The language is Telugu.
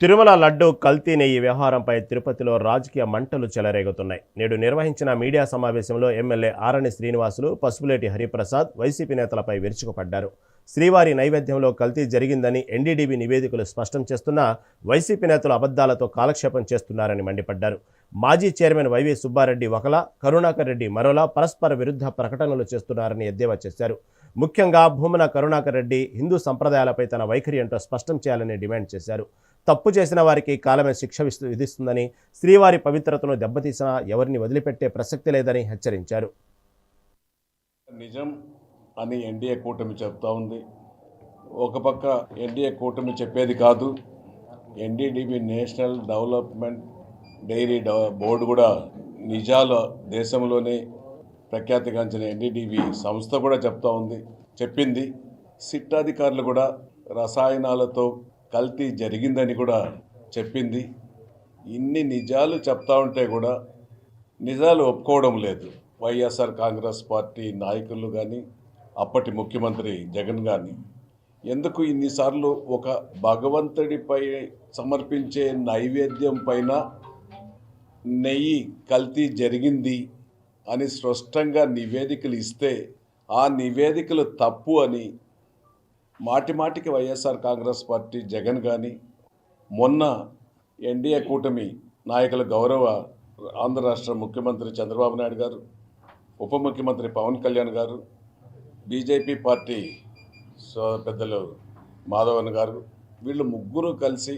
తిరుమల లడ్డు కల్తీ నెయ్యి వ్యవహారంపై తిరుపతిలో రాజకీయ మంటలు చెలరేగుతున్నాయి. నేడు నిర్వహించిన మీడియా సమావేశంలో ఎమ్మెల్యే ఆరణి శ్రీనివాసులు, పసుపులేటి హరిప్రసాద్ వైసీపీ నేతలపై విరుచుకుపడ్డారు. శ్రీవారి నైవేద్యంలో కల్తీ జరిగిందని ఎన్డీడీబీ నివేదికలు స్పష్టం చేస్తున్నా వైసీపీ నేతలు అబద్ధాలతో కాలక్షేపం చేస్తున్నారని మండిపడ్డారు. మాజీ చైర్మన్ వైవి సుబ్బారెడ్డి ఒకలా, కరుణాకర్ రెడ్డి మరోలా పరస్పర విరుద్ధ ప్రకటనలు చేస్తున్నారని ఎద్దేవా చేశారు. ముఖ్యంగా భూమన కరుణాకర్ రెడ్డి హిందూ సంప్రదాయాలపై తన వైఖరి ఏంటో స్పష్టం చేయాలని డిమాండ్ చేశారు. తప్పు చేసిన వారికి కాలమే శిక్ష విధిస్తుందని, శ్రీవారి పవిత్రతను దెబ్బతీసినా ఎవరిని వదిలిపెట్టే ప్రసక్తి లేదని హెచ్చరించారు. నిజం అని ఎన్డీఏ కూటమి చెప్తా ఉంది. ఒక పక్క ఎన్డీఏ కూటమి చెప్పేది కాదు, NDDB national development dairy board కూడా నిజాల దేశంలోనే ప్రఖ్యాతిగాంచిన ఎన్డీడీబీ సంస్థ కూడా చెప్పింది. సిట్ అధికారులు కూడా రసాయనాలతో కల్తీ జరిగిందని కూడా చెప్పింది. ఇన్ని నిజాలు చెప్తా ఉంటే కూడా నిజాలు ఒప్పుకోవడం లేదు. వైఎస్ఆర్ కాంగ్రెస్ పార్టీ నాయకులు కానీ, అప్పటి ముఖ్యమంత్రి జగన్ కానీ ఎందుకు ఇన్నిసార్లు ఒక భగవంతుడిపై సమర్పించే నైవేద్యం పైన నెయ్యి కల్తీ జరిగింది అని స్పష్టంగా నివేదికలు ఇస్తే ఆ నివేదికలు తప్పు అని మాటిమాటికి వైఎస్ఆర్ కాంగ్రెస్ పార్టీ జగన్ కానీ, మొన్న ఎన్డీఏ కూటమి నాయకుల గౌరవ ఆంధ్ర రాష్ట్ర ముఖ్యమంత్రి చంద్రబాబు నాయుడు గారు, ఉప ముఖ్యమంత్రి పవన్ కళ్యాణ్ గారు, బీజేపీ పార్టీ పెద్దలు మాధవన్ గారు, వీళ్ళు ముగ్గురు కలిసి